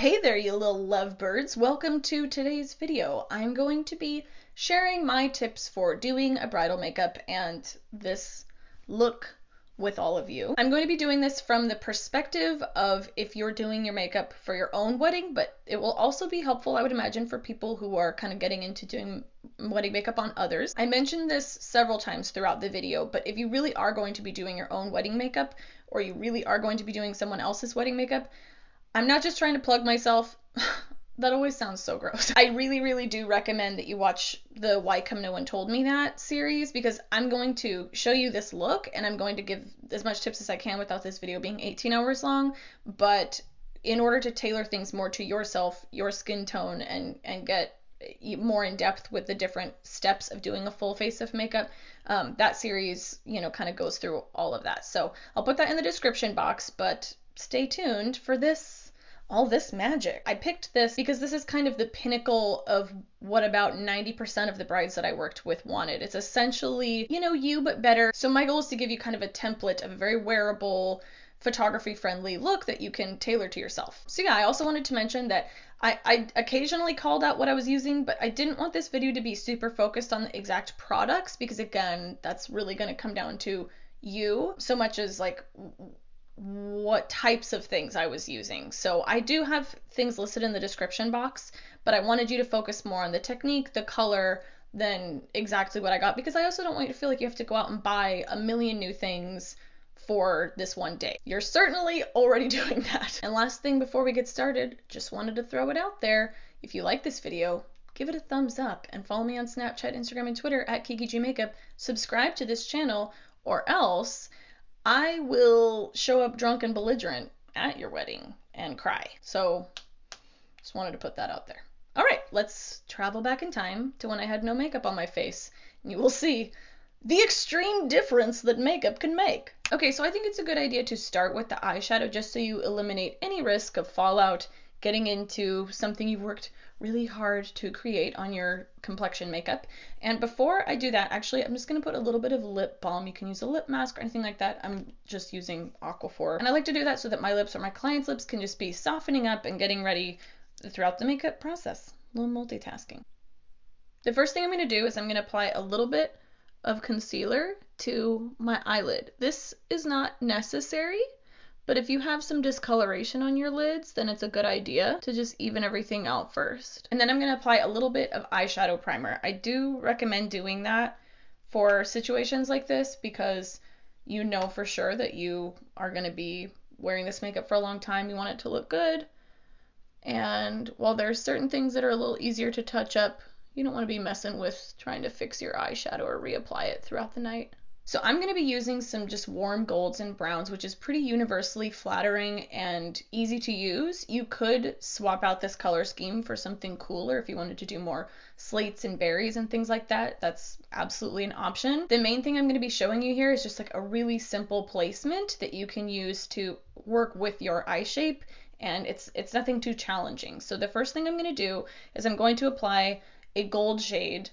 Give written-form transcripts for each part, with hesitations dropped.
Hey there, you little lovebirds. Welcome to today's video. I'm going to be sharing my tips for doing a bridal makeup and this look with all of you. I'm going to be doing this from the perspective of if you're doing your makeup for your own wedding, but it will also be helpful, I would imagine, for people who are kind of getting into doing wedding makeup on others. I mentioned this several times throughout the video, but if you really are going to be doing your own wedding makeup, or you really are going to be doing someone else's wedding makeup, I'm not just trying to plug myself. That always sounds so gross. I really do recommend that you watch the Why Come No One Told Me That series, because I'm going to show you this look and I'm going to give as much tips as I can without this video being 18 hours long. But in order to tailor things more to yourself, your skin tone, and get more in depth with the different steps of doing a full face of makeup, that series, kind of goes through all of that. So I'll put that in the description box, but stay tuned for all this magic. I picked this because this is kind of the pinnacle of what about 90% of the brides that I worked with wanted. It's essentially, you but better. So my goal is to give you kind of a template of a very wearable, photography friendly look that you can tailor to yourself. So yeah, I also wanted to mention that I occasionally called out what I was using, but I didn't want this video to be super focused on the exact products, because again, that's really going to come down to you so much as like what types of things I was using. So I do have things listed in the description box, but I wanted you to focus more on the technique, the color, than exactly what I got, because I also don't want you to feel like you have to go out and buy a million new things for this one day. You're certainly already doing that. And last thing before we get started, just wanted to throw it out there. If you like this video, give it a thumbs up and follow me on Snapchat, Instagram, and Twitter at Kiki Makeup. Subscribe to this channel, or else I will show up drunk and belligerent at your wedding and cry. So just wanted to put that out there. All right, let's travel back in time to when I had no makeup on my face, and you will see the extreme difference that makeup can make. Okay, so I think it's a good idea to start with the eyeshadow, just so you eliminate any risk of fallout getting into something you've worked really hard to create on your complexion makeup. And before I do that, actually, I'm just going to put a little bit of lip balm. You can use a lip mask or anything like that. I'm just using Aqua. And I like to do that so that my lips or my client's lips can just be softening up and getting ready throughout the makeup process. A little multitasking. The first thing I'm going to do is I'm going to apply a little bit of concealer to my eyelid. This is not necessary, but if you have some discoloration on your lids, then it's a good idea to just even everything out first. And then I'm going to apply a little bit of eyeshadow primer. I do recommend doing that for situations like this, because you know for sure that you are going to be wearing this makeup for a long time. You want it to look good. And while there's certain things that are a little easier to touch up, you don't want to be messing with trying to fix your eyeshadow or reapply it throughout the night. So I'm going to be using some just warm golds and browns, which is pretty universally flattering and easy to use. You could swap out this color scheme for something cooler if you wanted to do more slates and berries and things like that. That's absolutely an option. The main thing I'm going to be showing you here is just like a really simple placement that you can use to work with your eye shape, and it's nothing too challenging. So the first thing I'm going to do is I'm going to apply a gold shade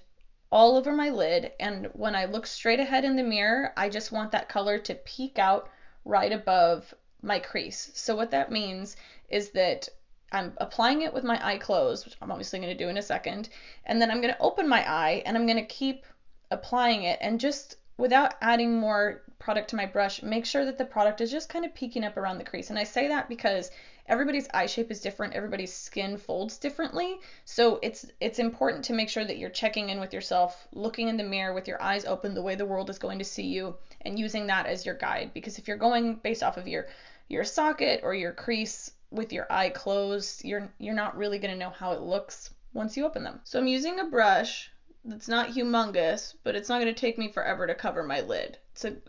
all over my lid, and when I look straight ahead in the mirror, I just want that color to peek out right above my crease. So what that means is that I'm applying it with my eye closed, which I'm obviously going to do in a second, and then I'm going to open my eye and I'm going to keep applying it, and just without adding more product to my brush, make sure that the product is just kind of peeking up around the crease. And I say that because everybody's eye shape is different, everybody's skin folds differently, so it's important to make sure that you're checking in with yourself, looking in the mirror with your eyes open the way the world is going to see you, and using that as your guide. Because if you're going based off of your socket or your crease with your eye closed, you're not really going to know how it looks once you open them. So I'm using a brush that's not humongous, but it's not going to take me forever to cover my lid.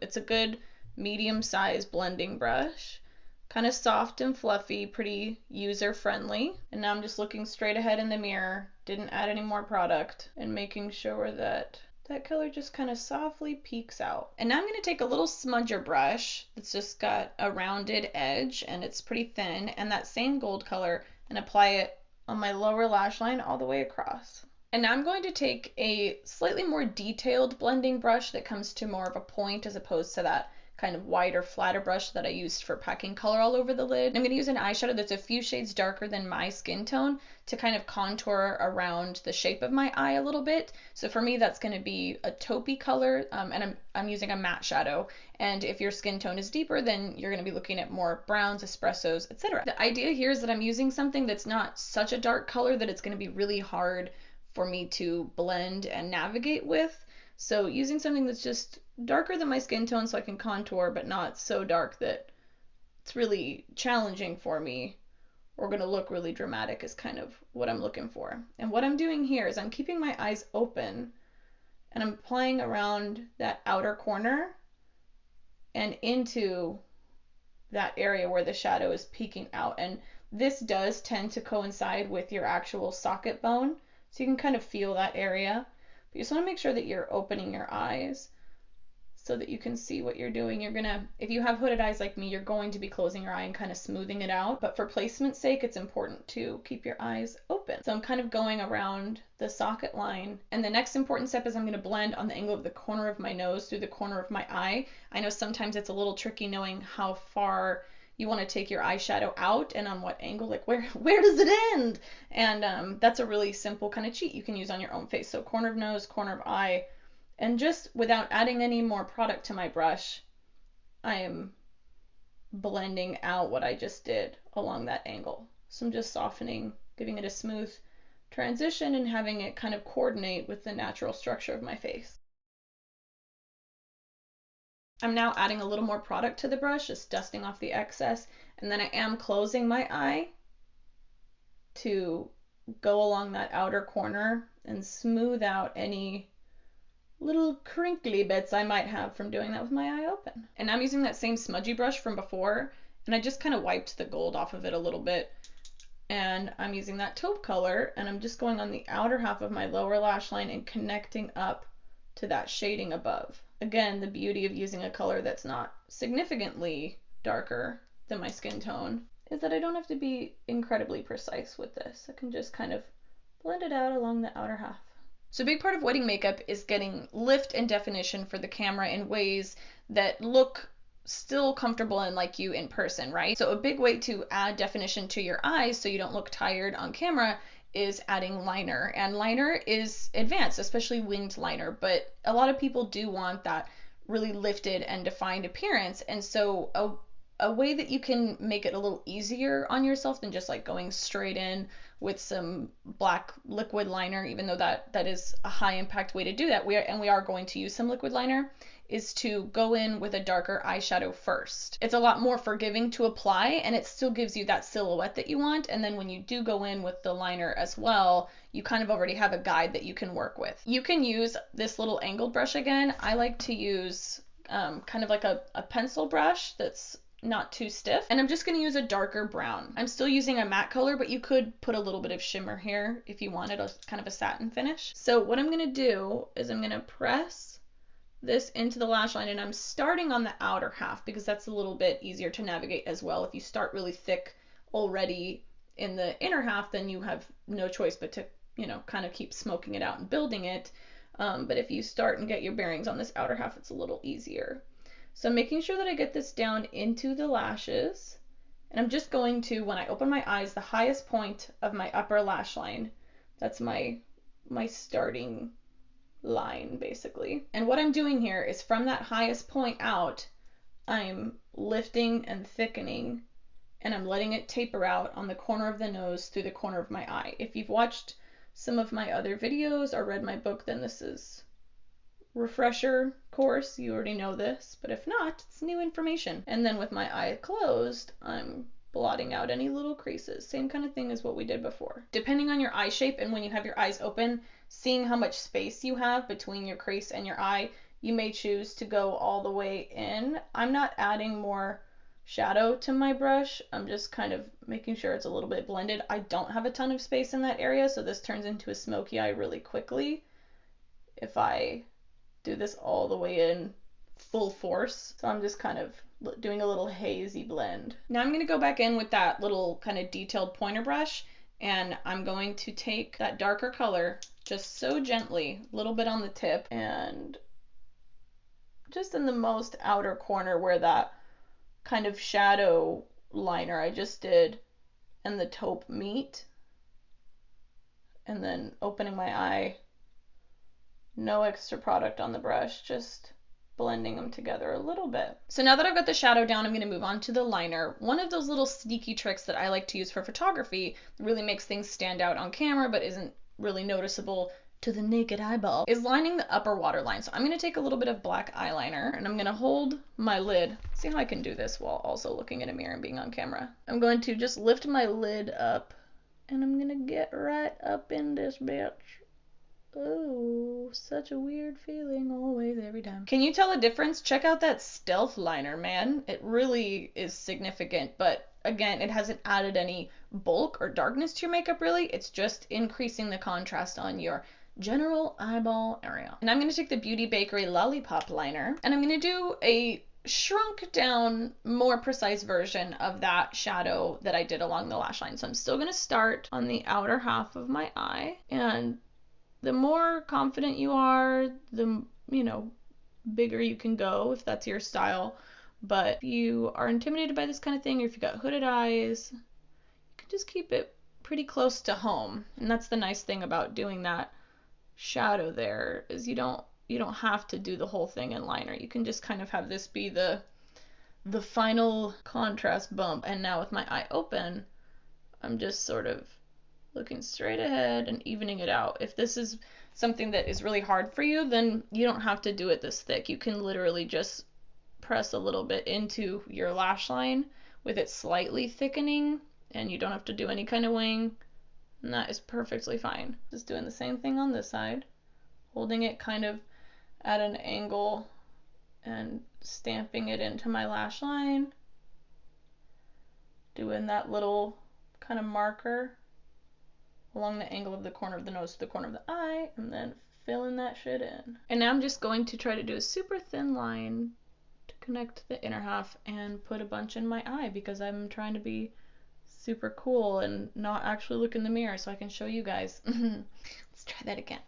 It's a good medium-sized blending brush. Kind of soft and fluffy, pretty user-friendly. And now I'm just looking straight ahead in the mirror, didn't add any more product, and making sure that that color just kind of softly peeks out. And now I'm going to take a little smudger brush that's just got a rounded edge and it's pretty thin, and that same gold color, and apply it on my lower lash line all the way across. And now I'm going to take a slightly more detailed blending brush that comes to more of a point as opposed to that kind of wider, flatter brush that I used for packing color all over the lid. I'm going to use an eyeshadow that's a few shades darker than my skin tone to kind of contour around the shape of my eye a little bit. So for me, that's going to be a taupey color, and I'm using a matte shadow. And if your skin tone is deeper, then you're going to be looking at more browns, espressos, etc. The idea here is that I'm using something that's not such a dark color that it's going to be really hard for me to blend and navigate with. So using something that's just darker than my skin tone so I can contour, but not so dark that it's really challenging for me or going to look really dramatic is kind of what I'm looking for. And what I'm doing here is I'm keeping my eyes open and I'm playing around that outer corner and into that area where the shadow is peeking out. And this does tend to coincide with your actual socket bone, so you can kind of feel that area. But you just want to make sure that you're opening your eyes so that you can see what you're doing. You're gonna, if you have hooded eyes like me, you're going to be closing your eye and kind of smoothing it out. But for placement's sake, it's important to keep your eyes open. So I'm kind of going around the socket line. And the next important step is I'm gonna blend on the angle of the corner of my nose through the corner of my eye. I know sometimes it's a little tricky knowing how far you want to take your eyeshadow out and on what angle, like where does it end? And that's a really simple kind of cheat you can use on your own face. So corner of nose, corner of eye, and just without adding any more product to my brush, I am blending out what I just did along that angle. So I'm just softening, giving it a smooth transition and having it kind of coordinate with the natural structure of my face. I'm now adding a little more product to the brush, just dusting off the excess, and then I am closing my eye to go along that outer corner and smooth out any little crinkly bits I might have from doing that with my eye open. And I'm using that same smudgy brush from before, and I just kind of wiped the gold off of it a little bit. And I'm using that taupe color, and I'm just going on the outer half of my lower lash line and connecting up to that shading above. Again, the beauty of using a color that's not significantly darker than my skin tone is that I don't have to be incredibly precise with this. I can just kind of blend it out along the outer half. So a big part of wedding makeup is getting lift and definition for the camera in ways that look still comfortable and like you in person, right? So a big way to add definition to your eyes so you don't look tired on camera is adding liner. And liner is advanced, especially winged liner, but a lot of people do want that really lifted and defined appearance. And so a way that you can make it a little easier on yourself than just like going straight in with some black liquid liner, even though that is a high impact way to do that, we are going to use some liquid liner, is to go in with a darker eyeshadow first. It's a lot more forgiving to apply, and it still gives you that silhouette that you want. And then when you do go in with the liner as well, you kind of already have a guide that you can work with. You can use this little angled brush again. I like to use kind of like a pencil brush that's not too stiff, and I'm just going to use a darker brown. I'm still using a matte color, but you could put a little bit of shimmer here if you wanted a kind of a satin finish. So what I'm going to do is I'm going to press this into the lash line, and I'm starting on the outer half because that's a little bit easier to navigate as well. If you start really thick already in the inner half, then you have no choice but to, you know, kind of keep smoking it out and building it. But if you start and get your bearings on this outer half, it's a little easier. So I'm making sure that I get this down into the lashes, and I'm just going to, when I open my eyes, the highest point of my upper lash line. That's my starting line, basically. And what I'm doing here is from that highest point out, I'm lifting and thickening, and I'm letting it taper out on the corner of the nose through the corner of my eye. If you've watched some of my other videos or read my book, then this is refresher course, you already know this, but if not, it's new information. And then with my eye closed, I'm blotting out any little creases. Same kind of thing as what we did before. Depending on your eye shape and when you have your eyes open, seeing how much space you have between your crease and your eye, you may choose to go all the way in. I'm not adding more shadow to my brush. I'm just kind of making sure it's a little bit blended. I don't have a ton of space in that area, so this turns into a smoky eye really quickly if I do this all the way in full force. So I'm just kind of doing a little hazy blend. Now I'm going to go back in with that little kind of detailed pointer brush, and I'm going to take that darker color just so gently, a little bit on the tip, and just in the most outer corner where that kind of shadow liner I just did and the taupe meet. And then opening my eye, no extra product on the brush, just blending them together a little bit. So now that I've got the shadow down, I'm going to move on to the liner. One of those little sneaky tricks that I like to use for photography that really makes things stand out on camera but isn't really noticeable to the naked eyeball is lining the upper waterline. So I'm going to take a little bit of black eyeliner and I'm going to hold my lid. See how I can do this while also looking in a mirror and being on camera. I'm going to just lift my lid up and I'm gonna get right up in this bitch. Oh, such a weird feeling always, every time. Can you tell a difference? Check out that stealth liner, man. It really is significant, but again, it hasn't added any bulk or darkness to your makeup, really. It's just increasing the contrast on your general eyeball area. And I'm gonna take the Beauty Bakery Lollipop liner, and I'm gonna do a shrunk down, more precise version of that shadow that I did along the lash line. So I'm still going to start on the outer half of my eye, and the more confident you are, the, bigger you can go if that's your style. But if you are intimidated by this kind of thing, or if you got hooded eyes, you can just keep it pretty close to home. And that's the nice thing about doing that shadow there, is you don't have to do the whole thing in liner. You can just kind of have this be the final contrast bump. And now with my eye open, I'm just sort of looking straight ahead and evening it out. If this is something that is really hard for you, then you don't have to do it this thick. You can literally just press a little bit into your lash line with it slightly thickening, and you don't have to do any kind of wing, and that is perfectly fine. Just doing the same thing on this side, holding it kind of at an angle and stamping it into my lash line, doing that little kind of marker along the angle of the corner of the nose to the corner of the eye, and then filling that shit in. And now I'm just going to try to do a super thin line to connect the inner half and put a bunch in my eye, because I'm trying to be super cool and not actually look in the mirror so I can show you guys. Let's try that again.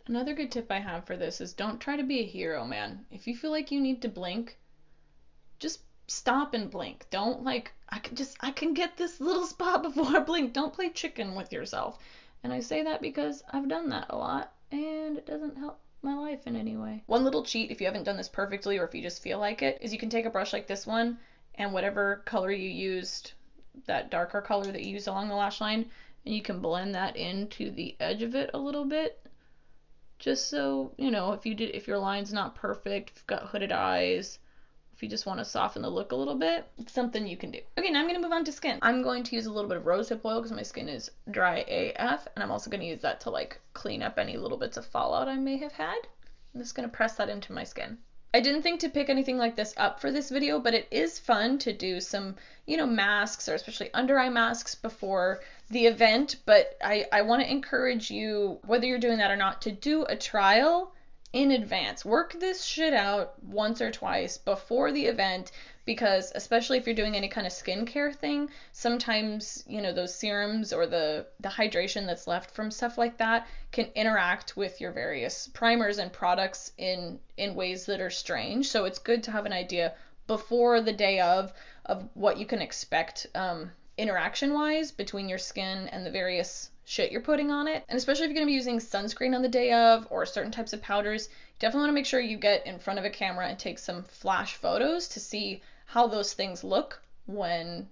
Another good tip I have for this is don't try to be a hero, man. If you feel like you need to blink, just stop and blink. Don't I can get this little spot before I blink. Don't play chicken with yourself. And I say that because I've done that a lot and it doesn't help my life in any way. One little cheat, if you haven't done this perfectly or if you just feel like it, is you can take a brush like this one and whatever color you used, that darker color that you used along the lash line, and you can blend that into the edge of it a little bit. Just so, if your line's not perfect, if you've got hooded eyes, if you just want to soften the look a little bit, it's something you can do. Okay, now I'm going to move on to skin. I'm going to use a little bit of rosehip oil because my skin is dry AF, and I'm also going to use that to clean up any little bits of fallout I may have had. I'm just going to press that into my skin. I didn't think to pick anything like this up for this video, but it is fun to do some, masks, or especially under eye masks before the event. But I want to encourage you, whether you're doing that or not, to do a trial in advance. Work this shit out once or twice before the event, because especially if you're doing any kind of skincare thing, sometimes, those serums or the hydration that's left from stuff like that can interact with your various primers and products in ways that are strange. So it's good to have an idea before the day of what you can expect interaction wise between your skin and the various shit you're putting on it. And especially if you're going to be using sunscreen on the day of, or certain types of powders, you definitely want to make sure you get in front of a camera and take some flash photos to see how those things look when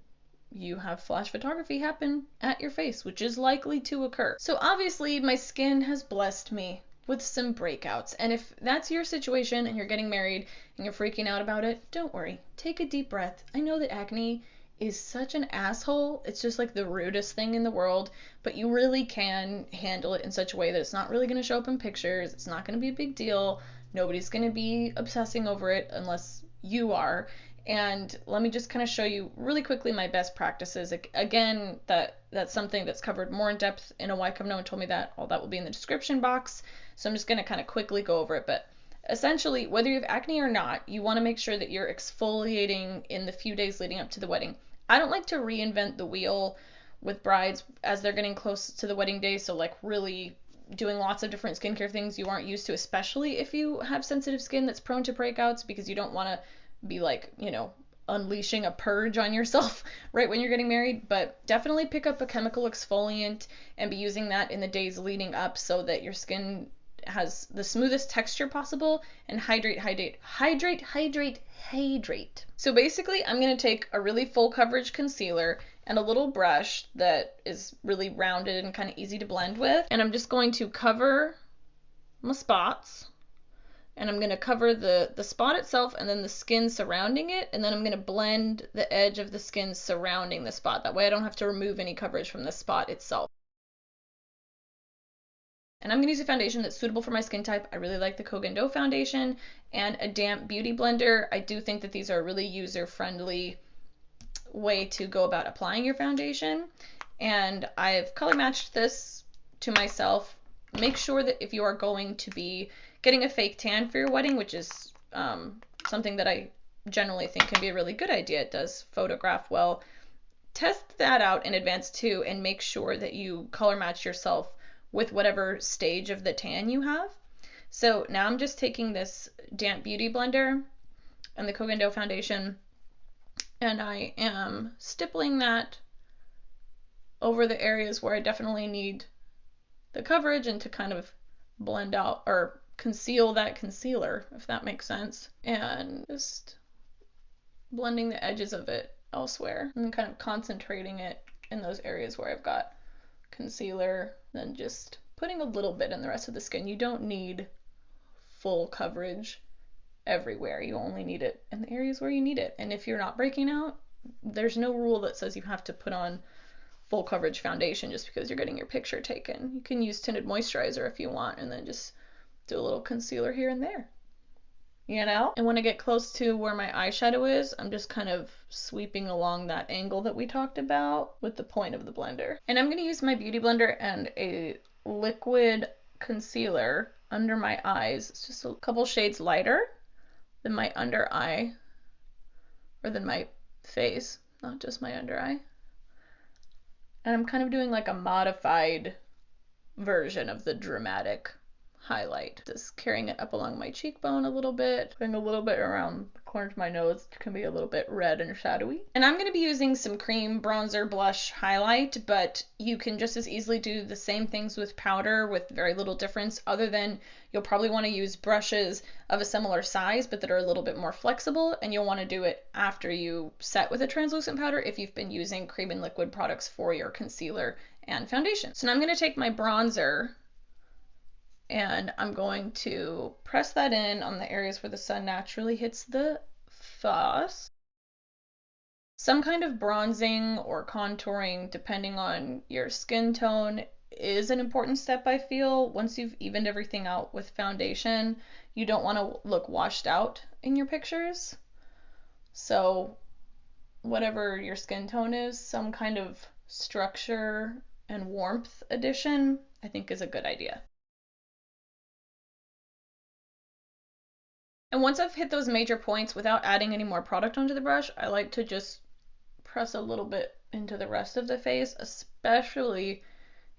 you have flash photography happen at your face, which is likely to occur. So obviously my skin has blessed me with some breakouts, and if that's your situation and you're getting married and you're freaking out about it, don't worry. Take a deep breath. I know that acne is such an asshole. It's just the rudest thing in the world, but you really can handle it in such a way that it's not really going to show up in pictures. It's not going to be a big deal. Nobody's going to be obsessing over it unless you are. And let me just kind of show you really quickly my best practices. Again, that's something that's covered more in depth in a Why Come No One Told Me That. All that will be in the description box. So I'm just going to kind of quickly go over it. But essentially, whether you have acne or not, you want to make sure that you're exfoliating in the few days leading up to the wedding. I don't like to reinvent the wheel with brides as they're getting close to the wedding day. So really doing lots of different skincare things you aren't used to, especially if you have sensitive skin that's prone to breakouts, because you don't want to be like, you know, unleashing a purge on yourself right when you're getting married. But definitely pick up a chemical exfoliant and be using that in the days leading up so that your skin has the smoothest texture possible, and hydrate. So basically I'm going to take a really full coverage concealer and a little brush that is really rounded and kind of easy to blend with, and I'm just going to cover my spots, and I'm going to cover the spot itself and then the skin surrounding it, and then I'm going to blend the edge of the skin surrounding the spot. That way I don't have to remove any coverage from the spot itself. And I'm going to use a foundation that's suitable for my skin type. I really like the Koh Gen Do foundation, and a damp beauty blender. I do think that these are a really user-friendly way to go about applying your foundation. And I've color matched this to myself. Make sure that if you are going to be getting a fake tan for your wedding, which is something that I generally think can be a really good idea, it does photograph well, test that out in advance too, and make sure that you color match yourself with whatever stage of the tan you have. So now I'm just taking this damp beauty blender and the Koh Gen Do foundation, and I am stippling that over the areas where I definitely need the coverage and to kind of blend out or conceal that concealer, if that makes sense, and just blending the edges of it elsewhere and kind of concentrating it in those areas where I've got concealer, then just putting a little bit in the rest of the skin. You don't need full coverage everywhere. You only need it in the areas where you need it. And if you're not breaking out, there's no rule that says you have to put on full coverage foundation just because you're getting your picture taken. You can use tinted moisturizer if you want, and then just do a little concealer here and there, you know? And when I get close to where my eyeshadow is, I'm just kind of sweeping along that angle that we talked about with the point of the blender. And I'm going to use my beauty blender and a liquid concealer under my eyes. It's just a couple shades lighter than my under eye, or than my face, not just my under eye. And I'm kind of doing like a modified version of the dramatic highlight. Just carrying it up along my cheekbone a little bit, putting a little bit around the corner of my nose. It can be a little bit red and shadowy. And I'm going to be using some cream bronzer blush highlight, but you can just as easily do the same things with powder with very little difference, other than you'll probably want to use brushes of a similar size but that are a little bit more flexible, and you'll want to do it after you set with a translucent powder if you've been using cream and liquid products for your concealer and foundation. So now I'm going to take my bronzer and I'm going to press that in on the areas where the sun naturally hits the face. Some kind of bronzing or contouring, depending on your skin tone, is an important step, I feel. Once you've evened everything out with foundation, you don't want to look washed out in your pictures. So whatever your skin tone is, some kind of structure and warmth addition, I think, is a good idea. And once I've hit those major points without adding any more product onto the brush, I like to just press a little bit into the rest of the face, especially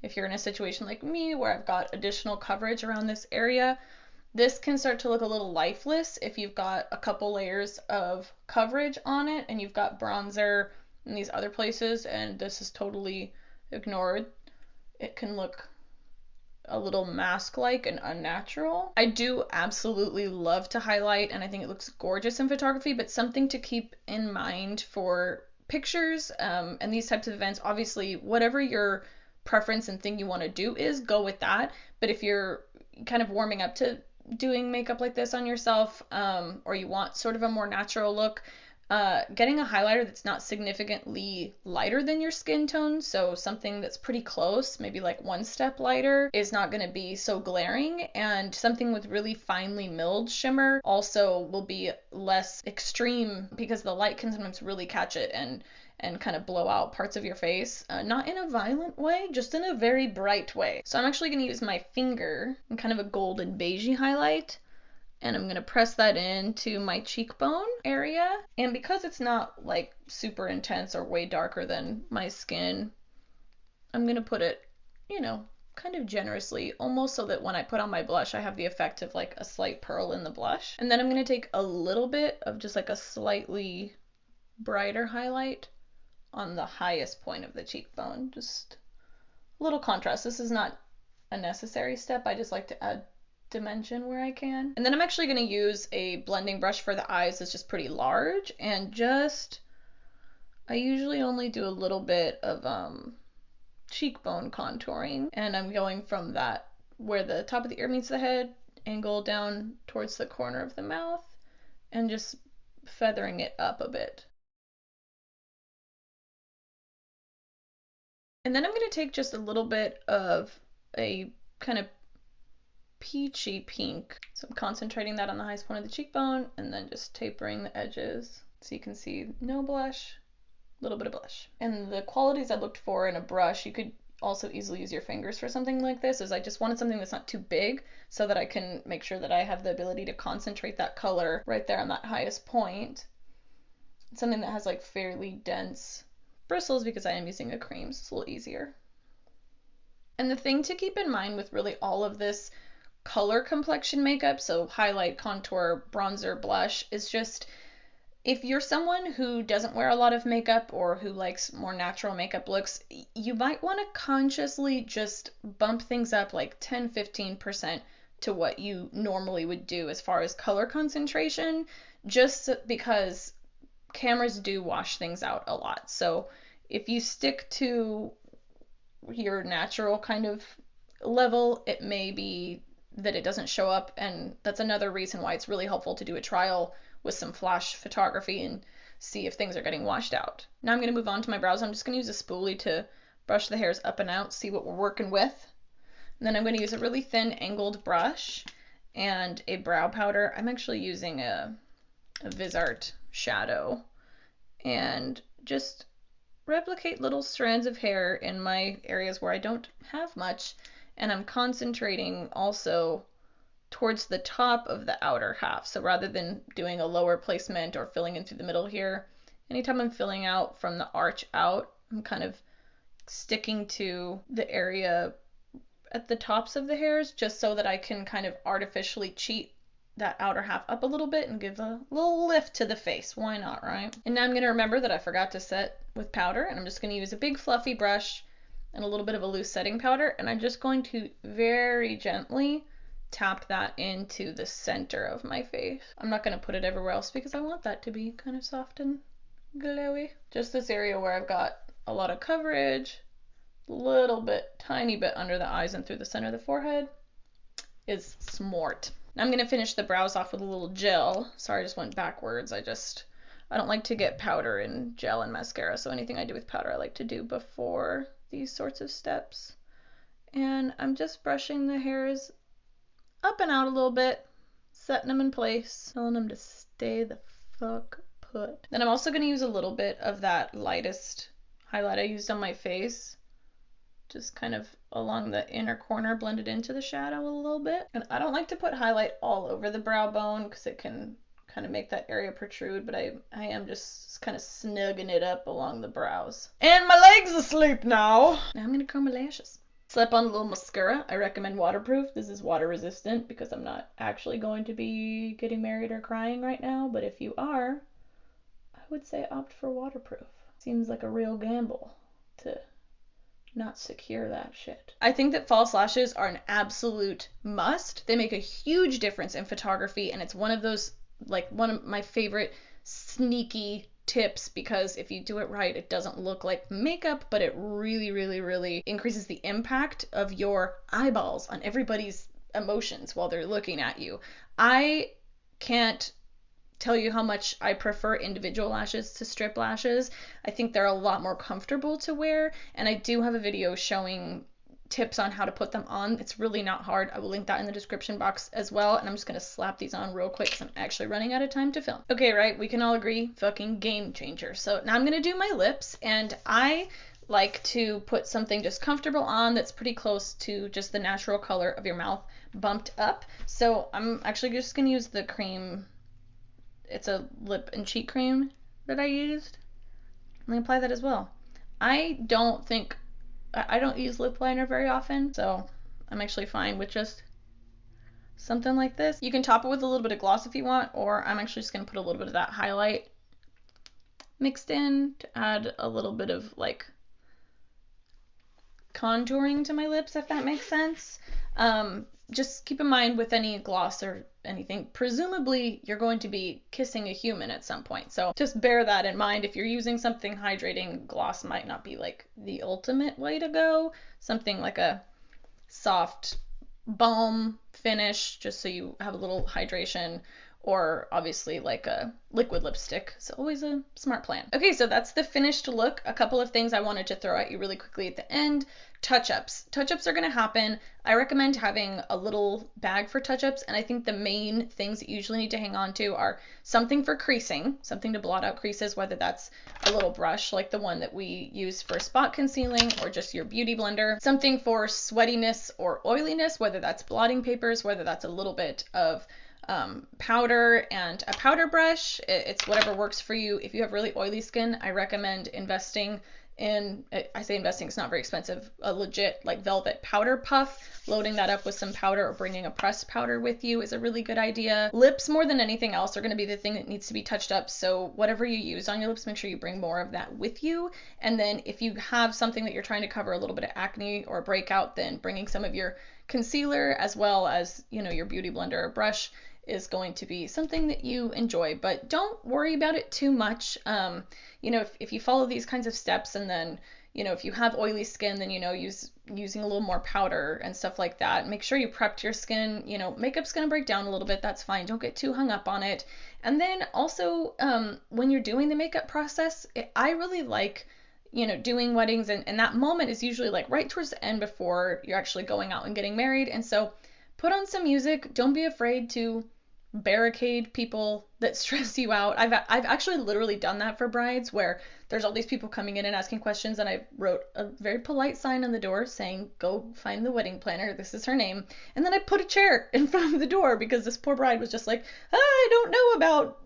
if you're in a situation like me where I've got additional coverage around this area. This can start to look a little lifeless if you've got a couple layers of coverage on it and you've got bronzer in these other places and this is totally ignored. It can look a little mask-like and unnatural. I do absolutely love to highlight, and I think it looks gorgeous in photography, but something to keep in mind for pictures and these types of events. Obviously, whatever your preference and thing you want to do is, go with that. But if you're kind of warming up to doing makeup like this on yourself, or you want sort of a more natural look, getting a highlighter that's not significantly lighter than your skin tone, so something that's pretty close, maybe like one step lighter, is not going to be so glaring, and something with really finely milled shimmer also will be less extreme because the light can sometimes really catch it and kind of blow out parts of your face. Not in a violent way, just in a very bright way. So I'm actually going to use my finger in kind of a golden beigey highlight, and I'm going to press that into my cheekbone area. And because it's not like super intense or way darker than my skin, I'm going to put it, you know, kind of generously, almost so that when I put on my blush, I have the effect of like a slight pearl in the blush. And then I'm going to take a little bit of just like a slightly brighter highlight on the highest point of the cheekbone. Just a little contrast. This is not a necessary step. I just like to add dimension where I can. And then I'm actually going to use a blending brush for the eyes that's just pretty large, and just, I usually only do a little bit of cheekbone contouring, and I'm going from that where the top of the ear meets the head, angle down towards the corner of the mouth, and just feathering it up a bit. And then I'm going to take just a little bit of a kind of peachy pink. So I'm concentrating that on the highest point of the cheekbone, and then just tapering the edges. So you can see no blush, a little bit of blush. And the qualities I looked for in a brush, you could also easily use your fingers for something like this, is I just wanted something that's not too big so that I can make sure that I have the ability to concentrate that color right there on that highest point. Something that has like fairly dense bristles, because I am using a cream, so it's a little easier. And the thing to keep in mind with really all of this color complexion makeup, so highlight, contour, bronzer, blush, is just, if you're someone who doesn't wear a lot of makeup or who likes more natural makeup looks, you might want to consciously just bump things up like 10-15% to what you normally would do as far as color concentration, just because cameras do wash things out a lot. So if you stick to your natural kind of level, it may be that it doesn't show up, and that's another reason why it's really helpful to do a trial with some flash photography and see if things are getting washed out. Now I'm going to move on to my brows. I'm just going to use a spoolie to brush the hairs up and out, see what we're working with. And then I'm going to use a really thin angled brush and a brow powder. I'm actually using a Visart shadow, and just replicate little strands of hair in my areas where I don't have much, and I'm concentrating also towards the top of the outer half. So rather than doing a lower placement or filling in through the middle here, anytime I'm filling out from the arch out, I'm kind of sticking to the area at the tops of the hairs, just so that I can kind of artificially cheat that outer half up a little bit and give a little lift to the face. Why not, right? And now I'm going to remember that I forgot to set with powder, and I'm just going to use a big fluffy brush and a little bit of a loose setting powder, and I'm just going to very gently tap that into the center of my face. I'm not going to put it everywhere else because I want that to be kind of soft and glowy. Just this area where I've got a lot of coverage, a little bit, tiny bit under the eyes and through the center of the forehead, is smart. Now I'm going to finish the brows off with a little gel. Sorry, I just went backwards. I don't like to get powder in gel and mascara, so anything I do with powder I like to do before these sorts of steps. And I'm just brushing the hairs up and out a little bit, setting them in place, telling them to stay the fuck put. Then I'm also going to use a little bit of that lightest highlight I used on my face, just kind of along the inner corner, blend it into the shadow a little bit. And I don't like to put highlight all over the brow bone because it can kind of make that area protrude, but I am just kind of snugging it up along the brows. And my leg's asleep now. Now I'm going to curl my lashes. Slap on a little mascara. I recommend waterproof. This is water resistant because I'm not actually going to be getting married or crying right now, but if you are, I would say opt for waterproof. Seems like a real gamble to not secure that shit. I think that false lashes are an absolute must. They make a huge difference in photography, and it's one of those, like, one of my favorite sneaky tips, because if you do it right, it doesn't look like makeup, but it really, really, really increases the impact of your eyeballs on everybody's emotions while they're looking at you. I can't tell you how much I prefer individual lashes to strip lashes. I think they're a lot more comfortable to wear, and I do have a video showing tips on how to put them on. It's really not hard. I will link that in the description box as well, and I'm just gonna slap these on real quick because I'm actually running out of time to film. Okay, right, we can all agree, fucking game changer. So now I'm gonna do my lips, and I like to put something just comfortable on that's pretty close to just the natural color of your mouth bumped up. So I'm actually just gonna use the cream. It's a lip and cheek cream that I used. I'm gonna apply that as well. I don't think I don't use lip liner very often, so I'm actually fine with just something like this. You can top it with a little bit of gloss if you want, or I'm actually just going to put a little bit of that highlight mixed in to add a little bit of like contouring to my lips, if that makes sense. Just keep in mind with any gloss or anything, presumably you're going to be kissing a human at some point. So just bear that in mind. If you're using something hydrating, gloss might not be like the ultimate way to go. Something like a soft balm finish, just so you have a little hydration, or obviously like a liquid lipstick. It's always a smart plan. Okay, so that's the finished look. A couple of things I wanted to throw at you really quickly at the end. Touch-ups. Touch-ups are going to happen. I recommend having a little bag for touch-ups, and I think the main things that you usually need to hang on to are something for creasing, something to blot out creases, whether that's a little brush like the one that we use for spot concealing or just your beauty blender, something for sweatiness or oiliness, whether that's blotting papers, whether that's a little bit of powder and a powder brush. It's whatever works for you. If you have really oily skin, I recommend investing in, I say investing, it's not very expensive, a legit like velvet powder puff. Loading that up with some powder or bringing a pressed powder with you is a really good idea. Lips, more than anything else, are going to be the thing that needs to be touched up. So whatever you use on your lips, make sure you bring more of that with you. And then if you have something that you're trying to cover a little bit of acne or breakout, then bringing some of your concealer as well as, you know, your beauty blender or brush is going to be something that you enjoy, but don't worry about it too much. You know, if you follow these kinds of steps, and then, you know, if you have oily skin, then, you know, using a little more powder and stuff like that. Make sure you prepped your skin. You know, makeup's gonna break down a little bit, that's fine. Don't get too hung up on it. And then also, when you're doing the makeup process, I really like, you know, doing weddings, and that moment is usually like right towards the end before you're actually going out and getting married. And so put on some music. Don't be afraid to barricade people that stress you out. I've actually literally done that for brides, where there's all these people coming in and asking questions, and I wrote a very polite sign on the door saying, "Go find the wedding planner. This is her name." And then I put a chair in front of the door because this poor bride was just like, "I don't know about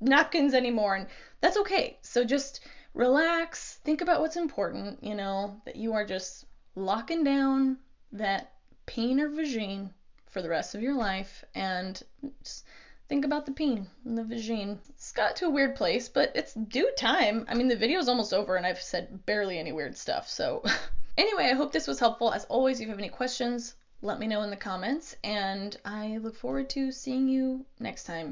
napkins anymore." And that's okay. So just relax, think about what's important, you know, that you are just locking down that pain or vagine for the rest of your life, and just think about the peen and the vagine. It's got to a weird place, but it's due time. I mean, the video's almost over and I've said barely any weird stuff, so anyway, I hope this was helpful. As always, if you have any questions, let me know in the comments, and I look forward to seeing you next time.